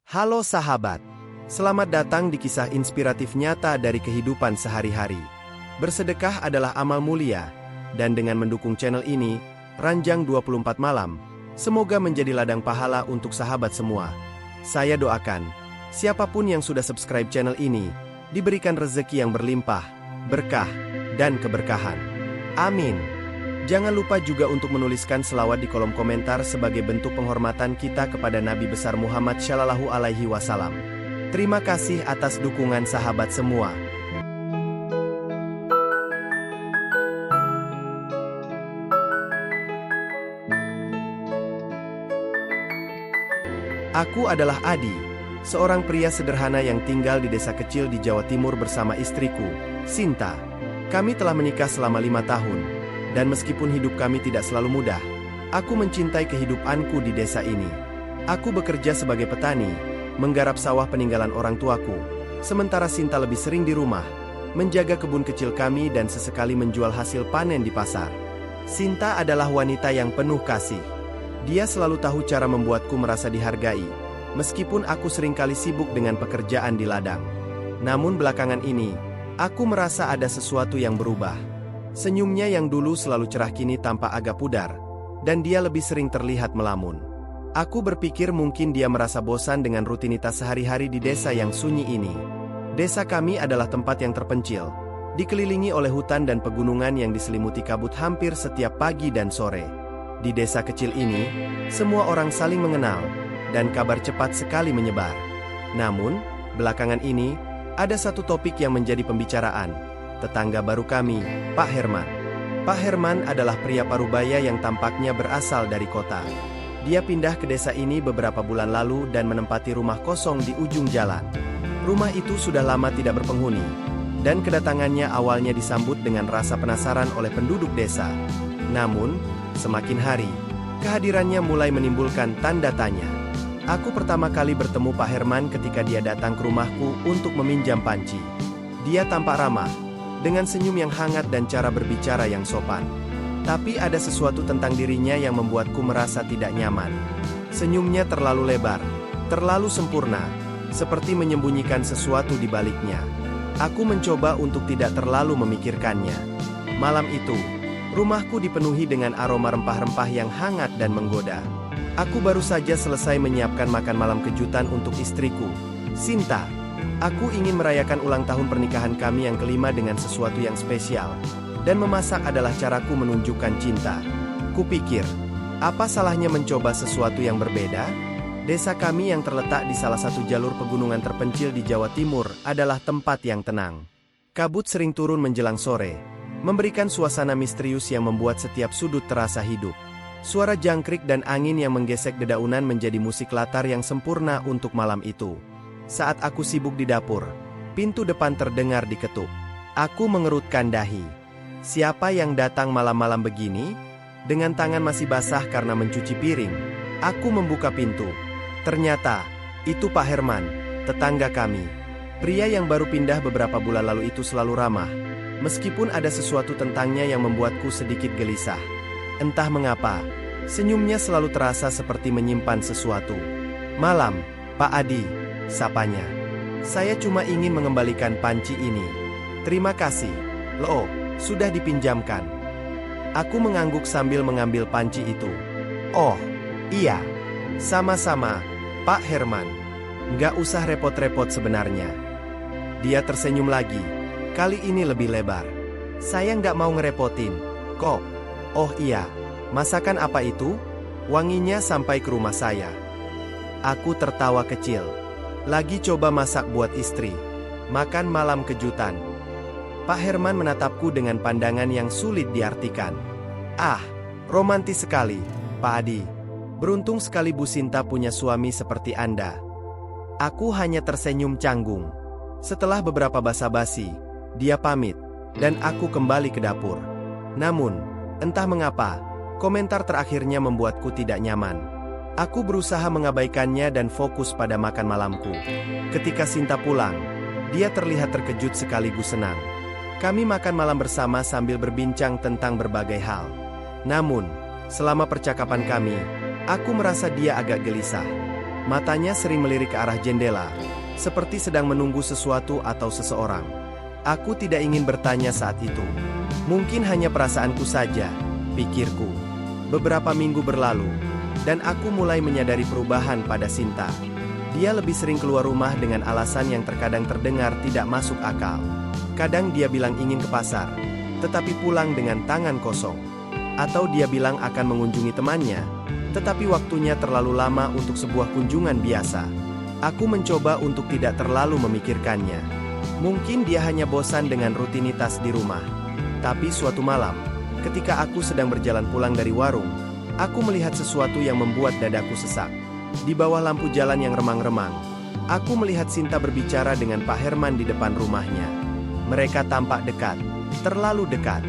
Halo sahabat, selamat datang di kisah inspiratif nyata dari kehidupan sehari-hari. Bersedekah adalah amal mulia, dan dengan mendukung channel ini, Ranjang 24 Malam, semoga menjadi ladang pahala untuk sahabat semua. Saya doakan, siapapun yang sudah subscribe channel ini, diberikan rezeki yang berlimpah, berkah, dan keberkahan. Amin. Jangan lupa juga untuk menuliskan selawat di kolom komentar sebagai bentuk penghormatan kita kepada Nabi besar Muhammad Shallallahu Alaihi Wasallam. Terima kasih atas dukungan sahabat semua. Aku adalah Adi, seorang pria sederhana yang tinggal di desa kecil di Jawa Timur bersama istriku, Sinta. Kami telah menikah selama 5 tahun. Dan meskipun hidup kami tidak selalu mudah, aku mencintai kehidupanku di desa ini. Aku bekerja sebagai petani, menggarap sawah peninggalan orang tuaku, sementara Sinta lebih sering di rumah, menjaga kebun kecil kami dan sesekali menjual hasil panen di pasar. Sinta adalah wanita yang penuh kasih. Dia selalu tahu cara membuatku merasa dihargai, meskipun aku seringkali sibuk dengan pekerjaan di ladang. Namun belakangan ini, aku merasa ada sesuatu yang berubah. Senyumnya yang dulu selalu cerah kini tampak agak pudar, dan dia lebih sering terlihat melamun. Aku berpikir mungkin dia merasa bosan dengan rutinitas sehari-hari di desa yang sunyi ini. Desa kami adalah tempat yang terpencil, dikelilingi oleh hutan dan pegunungan yang diselimuti kabut hampir setiap pagi dan sore. Di desa kecil ini, semua orang saling mengenal, dan kabar cepat sekali menyebar. Namun, belakangan ini, ada satu topik yang menjadi pembicaraan. Tetangga baru kami, Pak Herman. Pak Herman adalah pria parubaya yang tampaknya berasal dari kota. Dia pindah ke desa ini beberapa bulan lalu dan menempati rumah kosong di ujung jalan. Rumah itu sudah lama tidak berpenghuni, dan kedatangannya awalnya disambut dengan rasa penasaran oleh penduduk desa. Namun, semakin hari, kehadirannya mulai menimbulkan tanda tanya. Aku pertama kali bertemu Pak Herman ketika dia datang ke rumahku untuk meminjam panci. Dia tampak ramah, dengan senyum yang hangat dan cara berbicara yang sopan. Tapi ada sesuatu tentang dirinya yang membuatku merasa tidak nyaman. Senyumnya terlalu lebar, terlalu sempurna, seperti menyembunyikan sesuatu di baliknya. Aku mencoba untuk tidak terlalu memikirkannya. Malam itu, rumahku dipenuhi dengan aroma rempah-rempah yang hangat dan menggoda. Aku baru saja selesai menyiapkan makan malam kejutan untuk istriku, Sinta. Aku ingin merayakan ulang tahun pernikahan kami yang kelima dengan sesuatu yang spesial. Dan memasak adalah caraku menunjukkan cinta. Kupikir, apa salahnya mencoba sesuatu yang berbeda? Desa kami yang terletak di salah satu jalur pegunungan terpencil di Jawa Timur adalah tempat yang tenang. Kabut sering turun menjelang sore, memberikan suasana misterius yang membuat setiap sudut terasa hidup. Suara jangkrik dan angin yang menggesek dedaunan menjadi musik latar yang sempurna untuk malam itu. Saat aku sibuk di dapur, pintu depan terdengar diketuk. Aku mengerutkan dahi. Siapa yang datang malam-malam begini? Dengan tangan masih basah karena mencuci piring, aku membuka pintu. Ternyata, itu Pak Herman, tetangga kami. Pria yang baru pindah beberapa bulan lalu itu selalu ramah, meskipun ada sesuatu tentangnya yang membuatku sedikit gelisah. Entah mengapa, senyumnya selalu terasa seperti menyimpan sesuatu. "Malam, Pak Adi," sapanya. "Saya cuma ingin mengembalikan panci ini." "Terima kasih." "Loh, sudah dipinjamkan." Aku mengangguk sambil mengambil panci itu. "Oh, iya. Sama-sama, Pak Herman. Nggak usah repot-repot sebenarnya." Dia tersenyum lagi, kali ini lebih lebar. "Saya nggak mau ngerepotin, kok." "Oh iya, masakan apa itu? Wanginya sampai ke rumah saya." Aku tertawa kecil. "Lagi coba masak buat istri. Makan malam kejutan." Pak Herman menatapku dengan pandangan yang sulit diartikan. "Ah, romantis sekali, Pak Adi. Beruntung sekali Bu Sinta punya suami seperti Anda." Aku hanya tersenyum canggung. Setelah beberapa basa-basi, dia pamit, dan aku kembali ke dapur. Namun, entah mengapa, komentar terakhirnya membuatku tidak nyaman. Aku berusaha mengabaikannya dan fokus pada makan malamku. Ketika Sinta pulang, dia terlihat terkejut sekaligus senang. Kami makan malam bersama sambil berbincang tentang berbagai hal. Namun, selama percakapan kami, aku merasa dia agak gelisah. Matanya sering melirik ke arah jendela, seperti sedang menunggu sesuatu atau seseorang. Aku tidak ingin bertanya saat itu. Mungkin hanya perasaanku saja, pikirku. Beberapa minggu berlalu, dan aku mulai menyadari perubahan pada Sinta. Dia lebih sering keluar rumah dengan alasan yang terkadang terdengar tidak masuk akal. Kadang dia bilang ingin ke pasar, tetapi pulang dengan tangan kosong. Atau dia bilang akan mengunjungi temannya, tetapi waktunya terlalu lama untuk sebuah kunjungan biasa. Aku mencoba untuk tidak terlalu memikirkannya. Mungkin dia hanya bosan dengan rutinitas di rumah. Tapi suatu malam, ketika aku sedang berjalan pulang dari warung, aku melihat sesuatu yang membuat dadaku sesak. Di bawah lampu jalan yang remang-remang, aku melihat Sinta berbicara dengan Pak Herman di depan rumahnya. Mereka tampak dekat, terlalu dekat.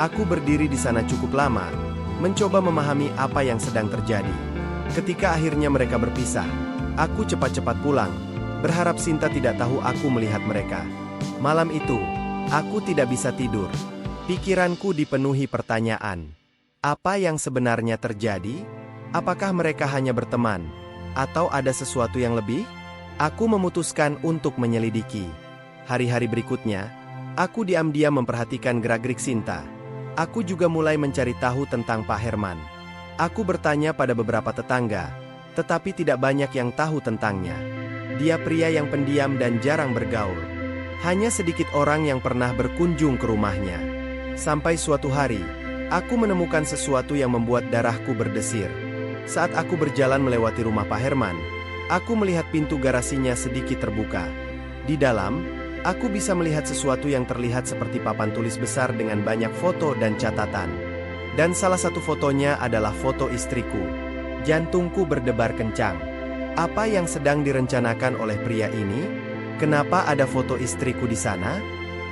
Aku berdiri di sana cukup lama, mencoba memahami apa yang sedang terjadi. Ketika akhirnya mereka berpisah, aku cepat-cepat pulang, berharap Sinta tidak tahu aku melihat mereka. Malam itu, aku tidak bisa tidur. Pikiranku dipenuhi pertanyaan. Apa yang sebenarnya terjadi? Apakah mereka hanya berteman? Atau ada sesuatu yang lebih? Aku memutuskan untuk menyelidiki. Hari-hari berikutnya, aku diam-diam memperhatikan gerak-gerik Sinta. Aku juga mulai mencari tahu tentang Pak Herman. Aku bertanya pada beberapa tetangga, tetapi tidak banyak yang tahu tentangnya. Dia pria yang pendiam dan jarang bergaul. Hanya sedikit orang yang pernah berkunjung ke rumahnya. Sampai suatu hari, aku menemukan sesuatu yang membuat darahku berdesir. Saat aku berjalan melewati rumah Pak Herman, aku melihat pintu garasinya sedikit terbuka. Di dalam, aku bisa melihat sesuatu yang terlihat seperti papan tulis besar dengan banyak foto dan catatan. Dan salah satu fotonya adalah foto istriku. Jantungku berdebar kencang. Apa yang sedang direncanakan oleh pria ini? Kenapa ada foto istriku di sana?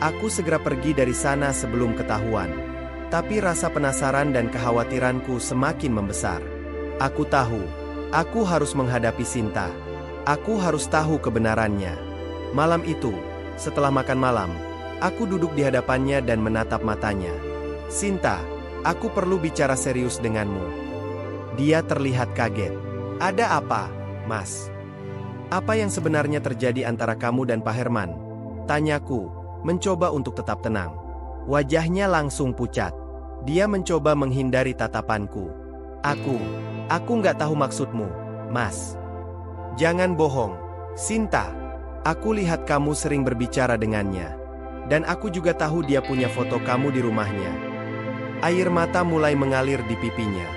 Aku segera pergi dari sana sebelum ketahuan. Tapi rasa penasaran dan kekhawatiranku semakin membesar. Aku tahu, aku harus menghadapi Sinta. Aku harus tahu kebenarannya. Malam itu, setelah makan malam, aku duduk di hadapannya dan menatap matanya. Sinta, aku perlu bicara serius denganmu. Dia terlihat kaget. Ada apa, Mas? Apa yang sebenarnya terjadi antara kamu dan Pak Herman? Tanyaku, mencoba untuk tetap tenang. Wajahnya langsung pucat. Dia mencoba menghindari tatapanku. Aku nggak tahu maksudmu, Mas. Jangan bohong, Sinta. Aku lihat kamu sering berbicara dengannya. Dan aku juga tahu dia punya foto kamu di rumahnya. Air mata mulai mengalir di pipinya.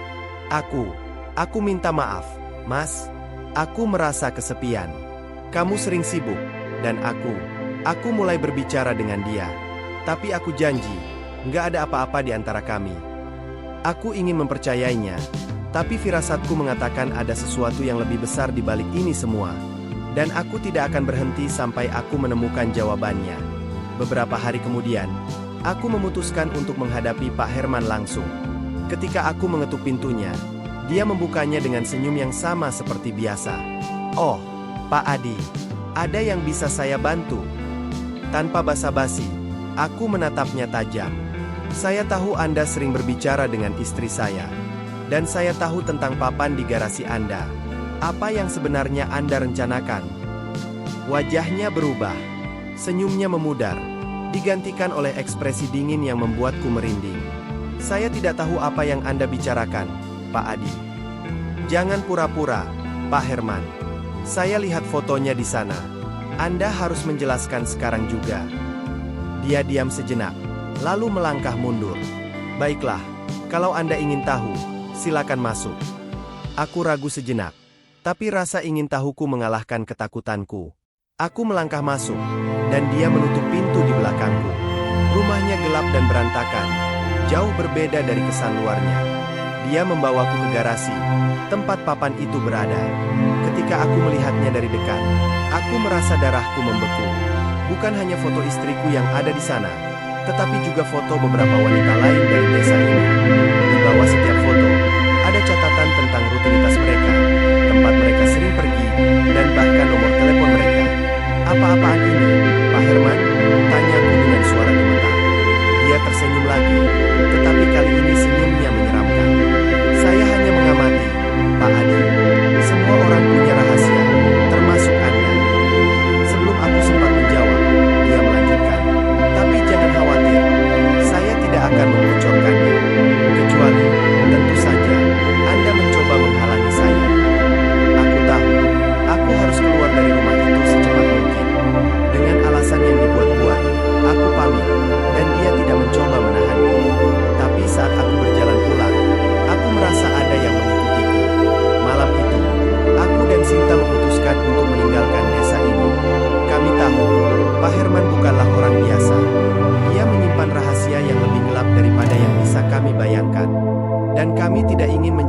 Aku minta maaf, Mas. Aku merasa kesepian. Kamu sering sibuk, dan aku mulai berbicara dengan dia. Tapi aku janji, nggak ada apa-apa di antara kami. Aku ingin mempercayainya, tapi firasatku mengatakan ada sesuatu yang lebih besar di balik ini semua. Dan aku tidak akan berhenti sampai aku menemukan jawabannya. Beberapa hari kemudian, aku memutuskan untuk menghadapi Pak Herman langsung. Ketika aku mengetuk pintunya, dia membukanya dengan senyum yang sama seperti biasa. Oh, Pak Adi, ada yang bisa saya bantu? Tanpa basa-basi, aku menatapnya tajam. Saya tahu Anda sering berbicara dengan istri saya. Dan saya tahu tentang papan di garasi Anda. Apa yang sebenarnya Anda rencanakan? Wajahnya berubah. Senyumnya memudar, digantikan oleh ekspresi dingin yang membuatku merinding. Saya tidak tahu apa yang Anda bicarakan, Pak Adi. Jangan pura-pura, Pak Herman. Saya lihat fotonya di sana. Anda harus menjelaskan sekarang juga. Dia diam sejenak, lalu melangkah mundur. Baiklah, kalau Anda ingin tahu, silakan masuk. Aku ragu sejenak, tapi rasa ingin tahuku mengalahkan ketakutanku. Aku melangkah masuk, dan dia menutup pintu di belakangku. Rumahnya gelap dan berantakan, jauh berbeda dari kesan luarnya. Dia membawaku ke garasi, tempat papan itu berada. Ketika aku melihatnya dari dekat, aku merasa darahku membeku. Bukan hanya foto istriku yang ada di sana, tetapi juga foto beberapa wanita lain dari desa ini. Di bawah setiap foto, ada catatan tentang rutinitas mereka, tempat mereka sering pergi, dan bahkan nomor telepon mereka. Apa-apaan ini, Pak Herman? Tanyaku dengan suara gemetar. Dia tersenyum lagi, tetapi kali ini senyumnya menyeramkan. Saya hanya mengamati, Pak Adi. Semua orang punya rahasia,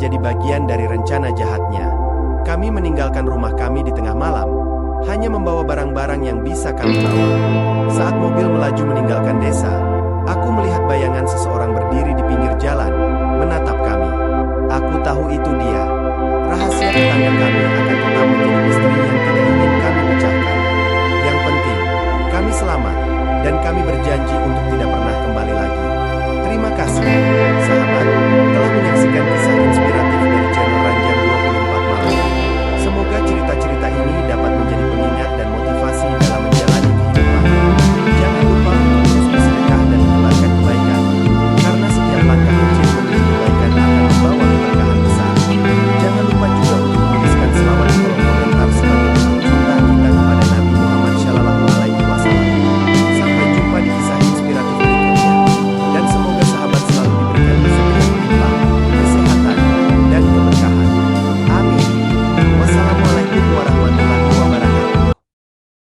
menjadi bagian dari rencana jahatnya. Kami meninggalkan rumah kami di tengah malam, hanya membawa barang-barang yang bisa kami bawa. Saat mobil melaju meninggalkan desa, aku melihat bayangan seseorang berdiri di pinggir jalan, menatap kami. Aku tahu itu dia. Rahasia tetangga kami akan tetap menjadi misteri yang tidak ingin kami pecahkan. Yang penting, kami selamat, dan kami berjanji untuk tidak pernah kembali lagi. Terima kasih.